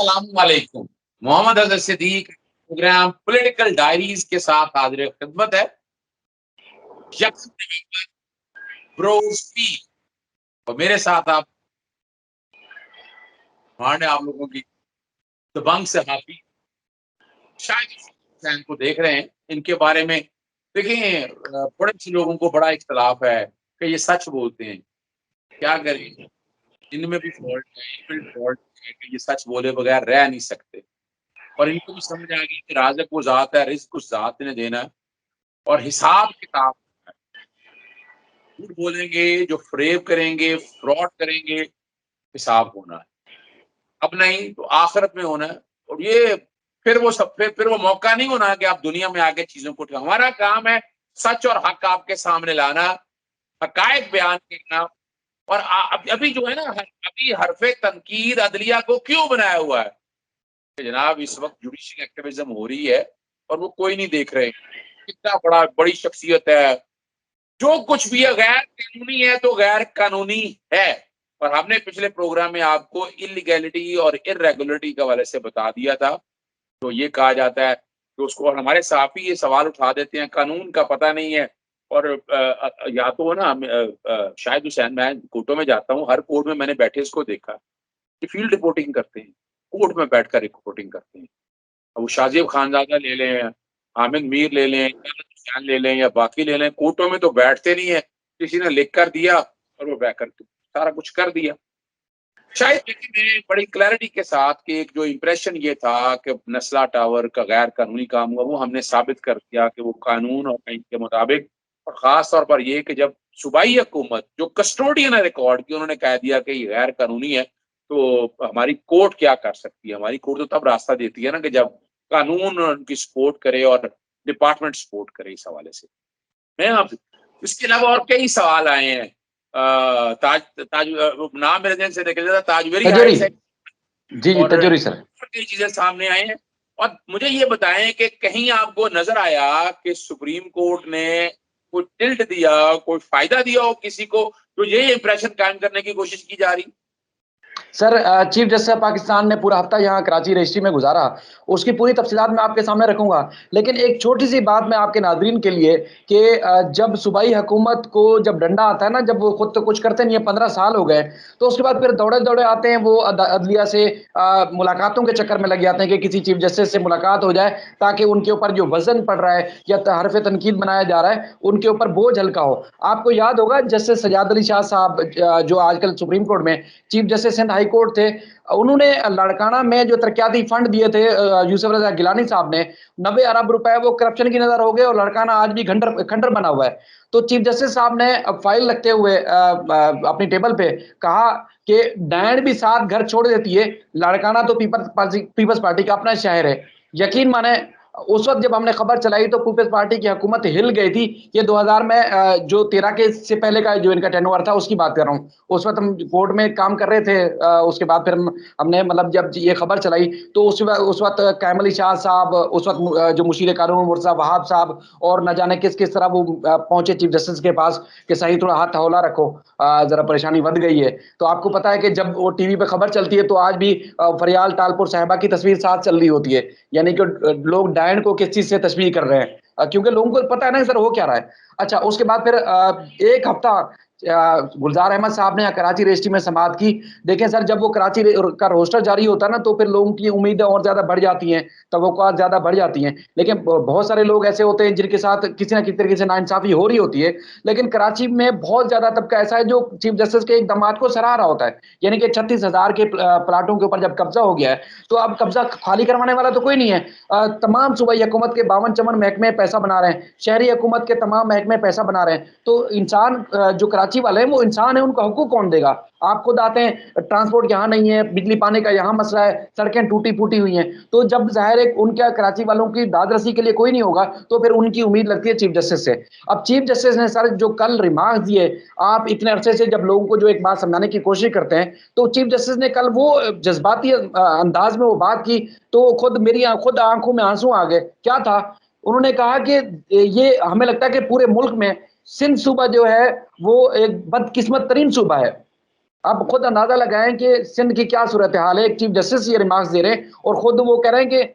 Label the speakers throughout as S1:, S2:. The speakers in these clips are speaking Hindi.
S1: अस्सलामुअलैकुम। Mohammad Azhar Siddique programme political diaries के साथ हाजिर खिदमत है। और मेरे साथ आप हमारे आप लोगों की दबंग सहाफी शायद हुसैन को देख रहे हैं। इनके बारे में देखिए, बड़े से लोगों को बड़ा इख्तलाफ है कि ये सच बोलते हैं। क्या करें, इनमें भी फॉल्ट है, इनमें भी फॉल्ट है कि ये सच बोले बगैर रह नहीं सकते। और इनको भी समझ आ गई कि राज़िक वो ज़ात है, रिज़्क उस ज़ात ने देना है और हिसाब किताब है। झूठ बोलेंगे, जो फ़रेब करेंगे, फ्रॉड करेंगे, हिसाब होना है। अब नहीं तो आखिरत में होना है। और ये फिर वो मौका नहीं होना कि आप दुनिया में आके चीज़ों को हमारा काम है सच और हक आपके सामने लाना, हक़ाइक़ बयान करना। और अभी जो है ना, अभी हरफ़े तनकीद अदलिया को क्यों बनाया हुआ है कि जनाब इस वक़्त जुडिशियल एक्टिविज़्म हो रही है और वो कोई नहीं देख रहे। कितना बड़ी शख्सियत है, जो कुछ भी है गैर कानूनी है तो गैर कानूनी है। और हमने पिछले प्रोग्राम में आपको इल्लीगैलिटी और इर्रेगुलरिटी के हवाले से बता दिया था। तो ये कहा जाता है कि उसको, और हमारे सहाफ़ी ये सवाल उठा देते हैं, कानून का पता नहीं है। और या तो ना शाहिद हुसैन, मैं कोर्टों में जाता हूँ, हर कोर्ट में मैंने बैठे इसको देखा कि फील्ड रिपोर्टिंग करते हैं, कोर्ट में बैठकर रिपोर्टिंग करते हैं। अब वो शाज़िब खानज़ादा ले लें, हामिद मीर ले लें, हुसैन ले लें या बाकी ले लें, कोर्टों में तो बैठते नहीं है। किसी ने लिख कर दिया और वो बैठकर सारा कुछ कर दिया। शायद देखिए, मैं बड़ी क्लैरिटी के साथ कि एक जो इम्प्रेशन ये था कि नस्ला टावर का गैर कानूनी काम हुआ, वो हमने साबित कर दिया कि वो कानून और आइन के मुताबिक। और ख़ास तौर पर ये कि जब सूबाई हुकूमत जो कस्टोडियन है रिकॉर्ड की, उन्होंने कह दिया कि ये गैर कानूनी है, तो हमारी कोर्ट क्या कर सकती है? हमारी कोर्ट तो तब रास्ता देती है ना कि जब कानून उनकी सपोर्ट करे और डिपार्टमेंट सपोर्ट करे इस हवाले से। मैं आप इसके अलावा और कई सवाल आए हैं। ताज ताज नाम मेरे ज़हन से निकल जाता, ताजवेरी
S2: तजोरी।
S1: हाइट्स है।
S2: जी जी,
S1: और
S2: तजोरी सर।
S1: कई चीजें सामने आए हैं। और मुझे ये बताएं कि कहीं आपको नजर आया कि सुप्रीम कोर्ट ने कोई टिल्ट दिया, कोई फायदा दिया हो किसी को, तो ये इंप्रेशन कायम करने की कोशिश की जा रही?
S2: Sir, chief justice of Pakistan ने पूरा हफ्ता यहाँ कराची रजिस्ट्री में गुजारा, उसकी पूरी तफसीलात मैं आपके सामने रखूंगा। लेकिन एक छोटी सी बात मैं आपके नाजरीन के लिए कि जब सूबाई हुकूमत को जब डंडा आता है ना, जब वो खुद तो कुछ करते नहीं है, 15 साल हो गए, तो उसके बाद फिर दौड़े दौड़े आते हैं वो अदलिया से मुलाकातों के चक्कर में लग जाते हैं कि किसी चीफ जस्टिस से मुलाकात हो जाए, ताकि उनके ऊपर जो वजन पड़ रहा है या हरफ तनकीद बनाया जा रहा है, उनके ऊपर बोझ हल्का हो। आपको याद होगा जस्टिस सजाद अली शाह साहब, जो आजकल सुप्रीम कोर्ट में चीफ जस्टिस हाई कोर्ट थे, उन्होंने लड़काना में जो तरक्याती फंड दिए थे यूसुफ रजा गिलानी साहब ने, 90 अरब रुपए वो करप्शन की नजर हो गए और लड़काना आज भी खंडर खंडर बना हुआ है। तो चीफ जस्टिस साहब ने फाइल रखते हुए अपनी टेबल पे कहा कि डैन भी साथ घर छोड़ देती है, लड़काना तो पीपल्स पार्टी का अपना शहर है। यकीन माने, उस वक्त जब हमने खबर चलाई तो पीपल्स पार्टी की हुकूमत हिल गई थी। ये 2000 में जो 13 के से पहले का जो इनका टेनोवर था उसकी बात कर रहा हूँ। उस वक्त हम कोर्ट में काम कर रहे थे। उसके बाद फिर हमने मतलब जब ये खबर चलाई तो उस वक्त कैम अली शाह साहब, उस वक्त जो मुशीर कानून मुर्तज़ा वहाब साहब, और न जाने किस किस तरह वो पहुंचे चीफ जस्टिस के पास कि सही थोड़ा हाथ हौला रखो, जरा परेशानी बढ़ गई है। तो आपको पता है कि जब वो टीवी पे खबर चलती है तो आज भी फरियाल टालपुर साहिबा की तस्वीर साथ चल रही होती है, यानी कि लोग डायन को किस चीज से तशबीह कर रहे हैं, क्योंकि लोगों को पता है ना सर हो क्या रहा है। अच्छा, उसके बाद फिर एक हफ्ता गुलजार अहमद साहब ने कराची रजिस्ट्री में समाअत की। देखें सर, जब वो कराची का रोस्टर जारी होता है ना, तो फिर लोगों की उम्मीदें और ज्यादा बढ़ जाती हैं, तवक्कुआत ज्यादा बढ़ जाती हैं। लेकिन बहुत सारे लोग ऐसे होते हैं जिनके साथ किसी ना किसी तरीके से नाइंसाफी हो रही होती है। लेकिन कराची में बहुत ज्यादा तबका ऐसा है जो चीफ जस्टिस के एक दामाद को सराह रहा होता है, यानी कि 36,000 के प्लाटों के ऊपर जब कब्जा हो गया है तो अब कब्जा खाली करवाने वाला तो कोई नहीं है। तमाम सूबाई हुकूमत के 52 महकमे पैसा बना रहे हैं, शहरी हुकूमत के तमाम महकमे पैसा बना रहे हैं। तो इंसान जो कराची वाले हैं वो इंसान है, उनका हुकूक कौन देगा? आप खुद आते हैं, ट्रांसपोर्ट यहाँ नहीं है, बिजली पानी का यहाँ मसला है, सड़कें टूटी फूटी हुई हैं। तो जब जाहिर है उनके कराची वालों की दाद रसी के लिए कोई नहीं होगा, तो फिर उनकी उम्मीद लगती है चीफ जस्टिस से। अब चीफ जस्टिस ने सर जो कल रिमार्क दिए, आप इतने अरसे से जब लोगों को जो एक बात समझाने की कोशिश करते हैं, तो चीफ जस्टिस ने कल वो जज्बाती अंदाज में वो बात की, तो खुद आंखों में आंसू आ गए। क्या था? उन्होंने कहा कि ये हमें लगता है कि पूरे मुल्क में सिंध सूबा जो है वो एक बदकिस्मत तरीन सूबा है। आप खुद अंदाजा लगाएं कि सिंध की क्या सूरत हाल है। एक चीफ जस्टिस ये रिमार्क्स दे रहे हैं और खुद वो कह रहे हैं कि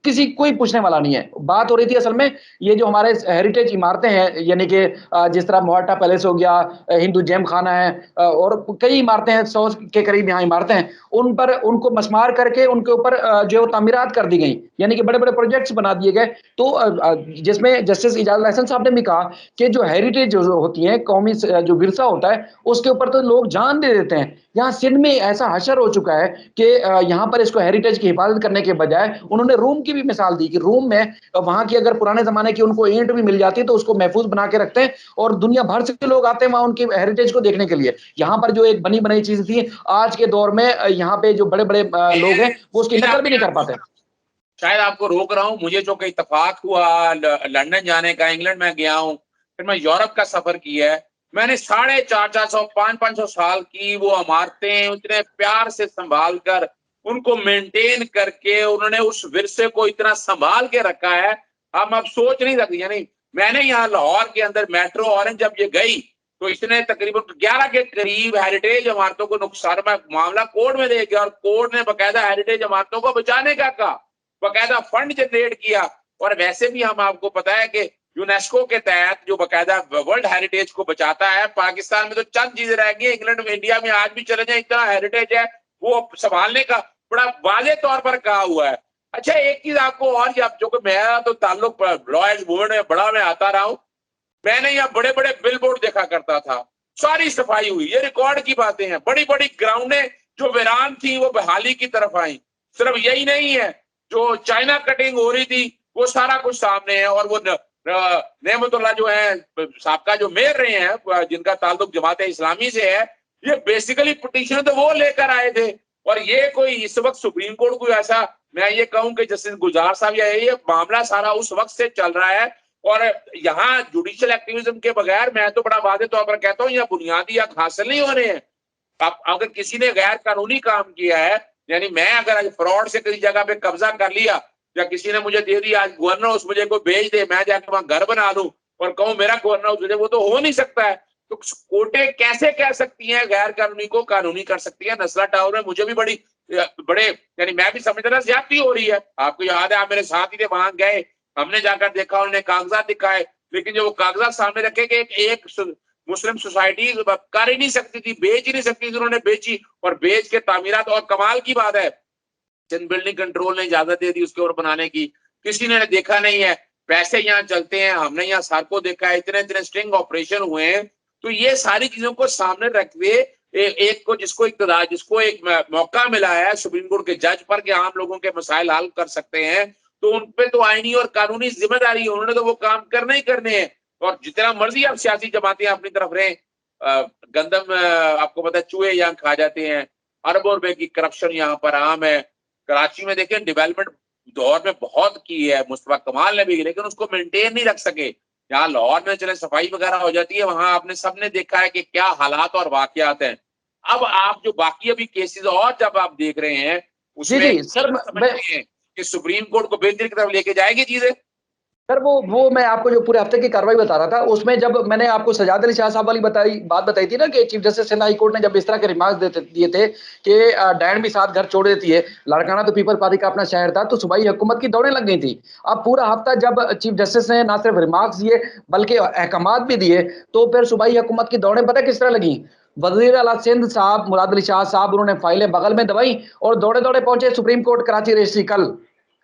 S2: किसी कोई पूछने वाला नहीं है। बात हो रही थी असल में ये जो हमारे हेरिटेज इमारतें हैं, यानी कि जिस तरह मोहट्टा पैलेस हो गया, हिंदू जेम खाना है, और कई इमारतें हैं, 100 के करीब यहाँ इमारतें हैं, उन पर उनको मसमार करके उनके ऊपर जो तामीरात कर दी गई, यानी कि बड़े बड़े प्रोजेक्ट्स बना दिए गए। तो जिसमें जस्टिस इजाजुल अहसन साहब ने भी कहा कि जो हेरिटेज जो होती है, कौमी जो विरसा होता है, उसके ऊपर तो लोग जान दे देते हैं। यहाँ सिंध में ऐसा हशर हो चुका है कि यहाँ पर इसको हेरिटेज की हिफाजत करने के बजाय उन्होंने रूम की भी मिसाल दी कि रूम में वहां की अगर पुराने जमाने की उनको ईंट भी मिल जाती है तो उसको महफूज बना के रखते हैं, और दुनिया भर से लोग आते हैं वहां उनकी हेरिटेज को देखने के लिए। यहाँ पर जो एक बनी बनाई चीज थी, आज के दौर में यहाँ पे जो बड़े बड़े लोग हैं वो उसकी नकल भी नहीं कर पाते।
S1: शायद आपको रोक रहा हूं, मुझे जो कि इत्तेफाक हुआ लंदन जाने का, इंग्लैंड में गया हूं, फिर मैं यूरोप का सफर किया है। मैंने 450 500 साल की वो इमारतें इतने प्यार से संभाल कर उनको मेंटेन करके उन्होंने उस विरसे को इतना संभाल के रखा है, हम अब सोच नहीं सकते। यानी मैंने यहाँ लाहौर के अंदर मेट्रो ऑरेंज जब ये गई तो इसने तकरीबन 11 के करीब हेरिटेज इमारतों को नुकसान में मामला कोर्ट में दे गया, और कोर्ट ने बकायदा हेरिटेज इमारतों को बचाने का कहा, बकायदा फंड जनरेट किया। और वैसे भी हम आपको पता है कि यूनेस्को के तहत जो बकायदा वर्ल्ड हेरिटेज को बचाता है, पाकिस्तान में तो चंद चीजें रह गई, इंग्लैंड में इंडिया में आज भी चले जाए इतना हेरिटेज है, वो संभालने का बड़ा वाजे तौर पर कहा हुआ है। अच्छा एक चीज आपको और, जो कि मेरा तो ताल्लुक लॉयर्स मूवमेंट में बड़ा मैं आता रहा हूं, मैंने यहाँ बड़े बड़े बिल बोर्ड देखा करता था, सारी सफाई हुई, ये रिकॉर्ड की बातें हैं। बड़ी बड़ी ग्राउंडें जो वीरान थी वो बहाली की तरफ आई। सिर्फ यही नहीं है, जो चाइना कटिंग हो रही थी वो सारा कुछ सामने है। और वो नेमतुल्लाह जो है साहब जो मेयर रहे हैं, जिनका ताल्लुक जमात इस्लामी से है, ये बेसिकली पिटीशन तो वो लेकर आए थे। और ये कोई इस वक्त सुप्रीम कोर्ट को ऐसा, मैं ये कहूं कि जस्टिस गुजार साहब या ये मामला सारा उस वक्त से चल रहा है। और यहाँ जुडिशियल एक्टिविज्म के बगैर मैं तो बड़ा वादे तौर पर कहता हूँ यहाँ बुनियादी हक हासिल नहीं हो रहे हैं। अब अगर किसी ने गैर कानूनी काम किया है, यानी मैं अगर आज फ्रॉड से किसी जगह पे कब्जा कर लिया, या किसी ने मुझे दे दिया, आज गवर्नर हाउस मुझे कोई भेज दे, मैं जाकर वहां घर बना लूं और कहूं मेरा गवर्नर हाउस, वो तो हो नहीं सकता है। तो कोर्टें कैसे कह सकती हैं गैर कानूनी को कानूनी कर सकती है? नस्ला टावर में मुझे भी बड़े यानी मैं भी समझ रहा ज्यादती हो रही है। आपको याद है, आप मेरे साथ ही थे, वहां गए, हमने जाकर देखा, उन्होंने कागजात दिखाए, लेकिन जो वो कागजात सामने रखे कि एक मुस्लिम सोसाइटी कर ही नहीं सकती थी, बेच ही नहीं सकती थी, उन्होंने बेची और बेच के तामीरात। और कमाल की बात है, सिंध बिल्डिंग कंट्रोल ने इजाजत दे दी उसके ऊपर बनाने की, किसी ने देखा नहीं है, पैसे यहाँ चलते हैं। हमने यहाँ सर को देखा है, इतने इतने स्टिंग ऑपरेशन हुए हैं। तो ये सारी चीजों को सामने रखते एक को जिसको इक्तदार, जिसको एक मौका मिला है सुप्रीम कोर्ट के जज पर कि आम लोगों के मसाइल हल कर सकते हैं, तो उन पे तो आईनी और कानूनी जिम्मेदारी है, उन्होंने तो वो काम करने ही करने हैं। और जितना मर्जी आप सियासी जमातें अपनी तरफ रहें, गंदम आपको पता है चूहे यहाँ खा जाते हैं, अरबों रुपए की करप्शन यहाँ पर आम है। कराची में देखें डेवलपमेंट दौर में बहुत की है मुस्तफा कमाल ने भी, लेकिन उसको मेंटेन नहीं रख सके। यहाँ लाहौर में चले सफाई वगैरह हो जाती है, वहां आपने सबने देखा है कि क्या हालात और वाकयात हैं। अब आप जो बाकी अभी केसेस और जब आप देख रहे हैं
S2: जी
S1: उसमें
S2: जी सर, मैं
S1: समझते हैं कि सुप्रीम कोर्ट को बेहतरी की तरफ लेके जाएगी चीजें।
S2: सर वो मैं आपको जो पूरे हफ्ते की कार्रवाई बता रहा था, उसमें जब मैंने आपको सजाद अली शाह साहब वाली बात बताई थी ना, कि chief justice Sindh high court ने जब इस तरह के रिमार्क्स दिए थे कि डैन भी साथ घर छोड़ देती है, लाड़काना तो पीपल पार्टी का अपना शहर था, तो सूबाई हुकूमत की दौड़ें लग गई थी। अब पूरा हफ्ता जब चीफ जस्टिस ने ना सिर्फ रिमार्क्स दिए बल्कि अहकामात भी दिए, तो फिर सूबाई हुकूमत की दौड़ें पता किस तरह लगी? वजीर आला सिंध साहब मुराद अली शाह साहब, उन्होंने फाइलें बगल में दबाई और दौड़े दौड़े पहुंचे सुप्रीम कोर्ट कराची रजिस्ट्री कल।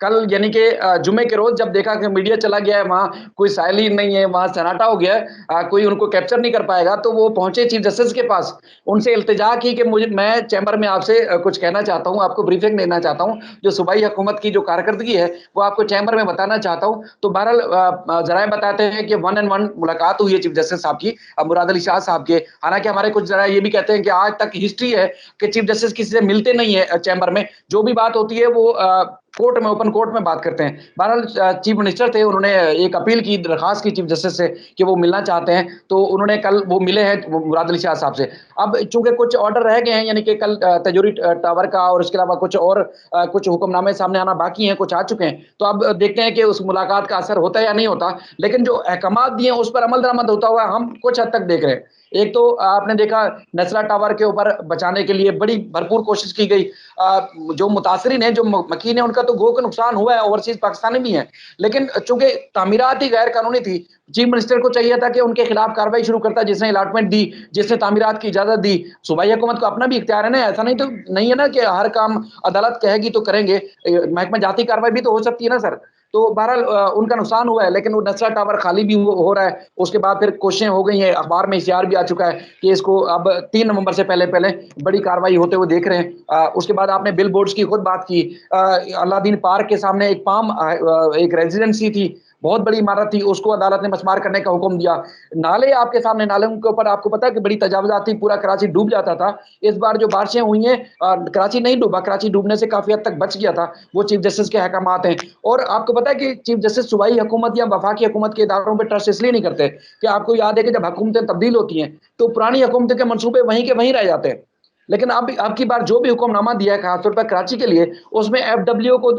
S2: कल यानी कि जुमे के रोज जब देखा कि मीडिया चला गया है, वहां कोई साइल ही नहीं है, वहां सन्नाटा हो गया है, कोई उनको कैप्चर नहीं कर पाएगा, तो वो पहुंचे चीफ जस्टिस के पास, उनसे इल्तिजा की कि मैं चैम्बर में आपसे कुछ कहना चाहता हूं, आपको ब्रीफिंग देना चाहता हूं, जो सूबाई हुकूमत की जो कारकर्दगी है वो आपको चैम्बर में बताना चाहता हूं। तो बहरहाल जराए बताते हैं कि 1-on-1 मुलाकात हुई है चीफ जस्टिस साहब की मुराद अली शाह साहब के। हालांकि हमारे कुछ जराए ये भी कहते हैं कि आज तक हिस्ट्री है कि चीफ जस्टिस किसी से मिलते नहीं है चैम्बर में, जो भी बात होती है वो कोर्ट में, ओपन कोर्ट में बात करते हैं। बहरहाल चीफ मिनिस्टर थे, उन्होंने एक अपील की, दरखास्त की चीफ जस्टिस से कि वो मिलना चाहते हैं, तो उन्होंने कल वो मिले हैं मुराद अली शाह साहब से। अब चूंकि कुछ ऑर्डर रह गए हैं, यानी कि कल तजूरी टावर का और इसके अलावा कुछ और कुछ हुक्मनामे सामने आना बाकी हैं, कुछ आ चुके हैं, तो अब देखते हैं कि उस मुलाकात का असर होता है या नहीं होता। लेकिन जो अहकाम दिए उस पर अमल दरामद होता हुआ हम कुछ हद तक देख रहे हैं। एक तो आपने देखा नसरा टावर के ऊपर बचाने के लिए बड़ी भरपूर कोशिश की गई। जो मुतासरीन हैं, जो मकीन है, उनका तो गो का नुकसान हुआ है, ओवरसीज़ पाकिस्तानी भी हैं। लेकिन चूँकि तामीरात ही गैर कानूनी थी, चीफ मिनिस्टर को चाहिए था कि उनके खिलाफ कार्रवाई शुरू करता, जिसने अलॉटमेंट दी, जिसने तामीरात की इजाज़त दी। सूबाई हुकूमत को अपना भी इख्तियार है ना, ऐसा नहीं है ना कि हर काम अदालत कहेगी तो करेंगे। महकमा जाती कार्रवाई भी तो हो सकती है ना सर। तो बहरहाल उनका नुकसान हुआ है, लेकिन वो नसरा टावर खाली भी हो रहा है। उसके बाद फिर कोशिशें हो गई हैं, अखबार में इश्तिहार भी आ चुका है कि इसको अब 3 नवंबर से पहले-पहले बड़ी कार्रवाई होते हुए देख रहे हैं। उसके बाद आपने बिल बोर्ड्स की खुद बात की। अलादीन पार्क के सामने एक एक रेज़िडेंसी थी, बहुत बड़ी इमारत थी, उसको अदालत ने मसमार करने का हुक्म दिया। नाले आपके सामने, नालों के ऊपर आपको पता है कि बड़ी तजावुज़ात थी, पूरा कराची डूब जाता था। इस बार जो बारिशें हुई हैं, कराची नहीं डूबा, कराची डूबने से काफ़ी हद तक बच गया था। वो चीफ जस्टिस के अहकामात हैं। और आपको पता है कि चीफ जस्टिस सूबाई हुकूमत या वफाकी हुकूमत के इदारों पे ट्रस्ट इसलिए नहीं करते कि आपको याद है कि जब हुकूमतें तब्दील होती हैं, तो पुरानी हुकूमत के मंसूबे वहीं के वहीं रह जाते हैं। लेकिन अब की बार जो भी हुक्मनामा दिया है खासतौर पर कराची के लिए, उसमें एफडब्ल्यू को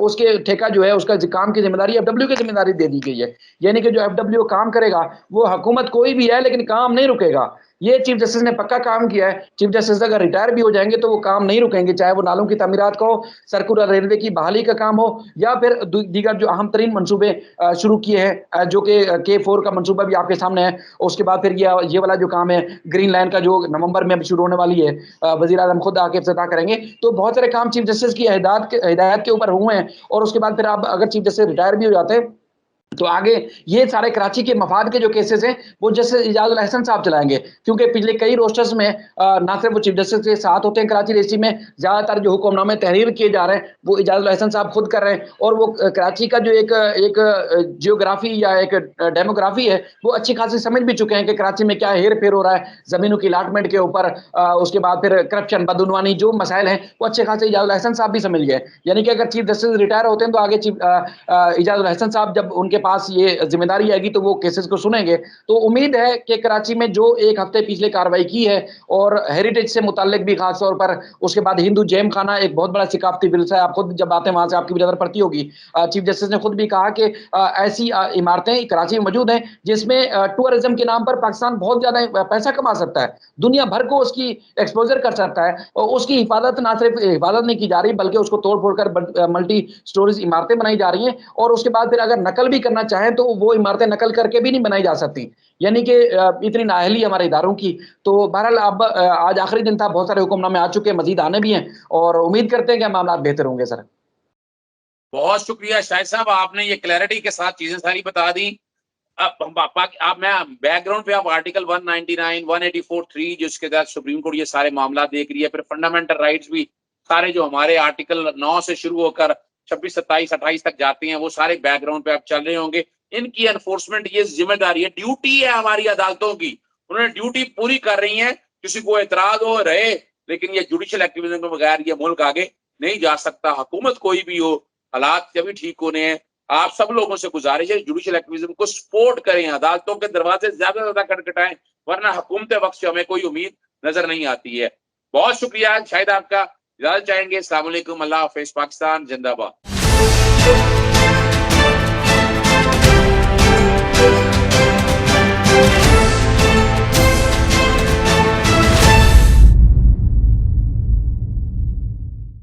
S2: उसके ठेका जो है, उसका काम की ज़िम्मेदारी एफडब्ल्यू की ज़िम्मेदारी दे दी गई है। यानी कि जो एफडब्ल्यू काम करेगा, वो हुकूमत कोई भी है, लेकिन काम नहीं रुकेगा। ये चीफ जस्टिस ने पक्का काम किया है। चीफ जस्टिस अगर रिटायर भी हो जाएँगे, तो वो काम नहीं रुकेंगे, चाहे वो नालों की तामीरात का हो, सर्कुलर रेलवे की बहाली का काम हो, या फिर दीगर जो अहम तरीन मंसूबे शुरू किए हैं, जो कि K4 का मंसूबा भी आपके सामने है। उसके बाद फिर ये वाला जो काम है, ग्रीन लाइन का, जो नवंबर में अभी शुरू होने वाली है, वज़ीर आज़म खुद आके इफ्तिताह करेंगे। तो बहुत सारे काम चीफ जस्टिस की हिदायत के ऊपर हुए हैं। और उसके बाद फिर आप अगर चीफ जस्टिस रिटायर भी हो जाते हैं, तो आगे ये सारे कराची के मफाद के जो केसेस हैं, वो जस्टिस इजाज़ुल अहसन साहब चलाएँगे। क्योंकि पिछले कई रोस्टर्स में ना सिर्फ वो चीफ जस्टिस के साथ होते हैं कराची रजिस्ट्री में, ज़्यादातर जो हुक्मनामे तहरीर किए जा रहे हैं, वो इजाज़ुल अहसन साहब खुद कर रहे हैं। और वो कराची का जो एक जियोग्राफ़ी या एक डेमोग्राफ़ी है, वो अच्छी खासी समझ भी चुके हैं कि कराची में क्या हेर-फेर हो रहा है, ज़मीनों की अलॉटमेंट के ऊपर। उसके बाद फिर करप्शन, बदउनवानी, जो मसाइल हैं, वो अच्छे खासे इजाज़ुल अहसन साहब भी समझ गए। यानी कि अगर चीफ जस्टिस रिटायर होते हैं, तो आगे इजाज़ुल अहसन साहब जब उनके पास ये ज़िम्मेदारी आएगी, तो वो केसेस को सुनेंगे। तो उम्मीद है कि कराची में जो 1 हफ्ते पिछले कार्रवाई की है, और हेरिटेज से मुताल्लिक भी ख़ास तौर पर, उसके बाद हिंदू जेम खाना एक बहुत बड़ा सिकाफ़ती विरसा है। आप खुद जब आते हैं वहाँ से, आपकी भी नज़र पड़ती होगी। चीफ जस्टिस ने खुद भी कहा कि ऐसी इमारतें कराची में मौजूद हैं, जिसमें टूरिज़्म के नाम पर पाकिस्तान बहुत ज़्यादा पैसा कमा सकता है। दुनिया भर को उसकी एक्सपोज़र कर सकता है, और उसकी हिफाज़त ना सिर्फ़ हिफाज़त नहीं की जा रही, बल्कि उसको तोड़-फोड़ कर मल्टी स्टोरेज इमारतें बनाई जा रही हैं। और उसके बाद फिर अगर नकल भी करना चाहें, तो वो इमारतें नकल करके भी नहीं बनाई जा सकती। यानी कि इतनी नाअहली हमारे इदारों की। तो बहरहाल अब आज आखिरी दिन था, बहुत सारे हुक्मनामे आ चुके हैं, मज़ीद आने भी हैं, और उम्मीद करते हैं कि मामलात बेहतर होंगे सर।
S1: बहुत शुक्रिया शाहिद साहब, आपने ये क्लैरिटी के साथ चीज़ें सारी बता दी। अब हम पापा आप मैं बैकग्राउंड पे आप आर्टिकल 199, 184, 3 जिसके तहत सुप्रीम कोर्ट ये सारे मामला देख रही है, फिर फंडामेंटल राइट्स भी सारे जो हमारे आर्टिकल 9 से शुरू होकर 26, 27, 28 तक जाते हैं, वो सारे बैकग्राउंड पे अब चल रहे होंगे। इनकी एनफोर्समेंट ये ज़िम्मेदारी है, ड्यूटी है हमारी अदालतों की। उन्होंने ड्यूटी पूरी कर रही हैं, किसी को एतराज़ हो रहे, लेकिन ये जुडिशियल एक्टिविज़्म के बगैर ये मुल्क आगे नहीं जा सकता। हुकूमत कोई भी हो, हालात कभी ठीक होने हैं। आप सब लोगों से गुजारिश है, जुडिशियल एक्टिविज्म को सपोर्ट करें, अदालतों के दरवाजे ज़्यादा से ज़्यादा खटखटाएँ, वरना हुकूमत वक़्त से हमें कोई उम्मीद नज़र नहीं आती है। बहुत शुक्रिया शाहिद आपका। इजाज़त चाहेंगे। अस्सलाम वालेकुम, अल्लाह हाफ़िज़, पाकिस्तान ज़िंदाबाद।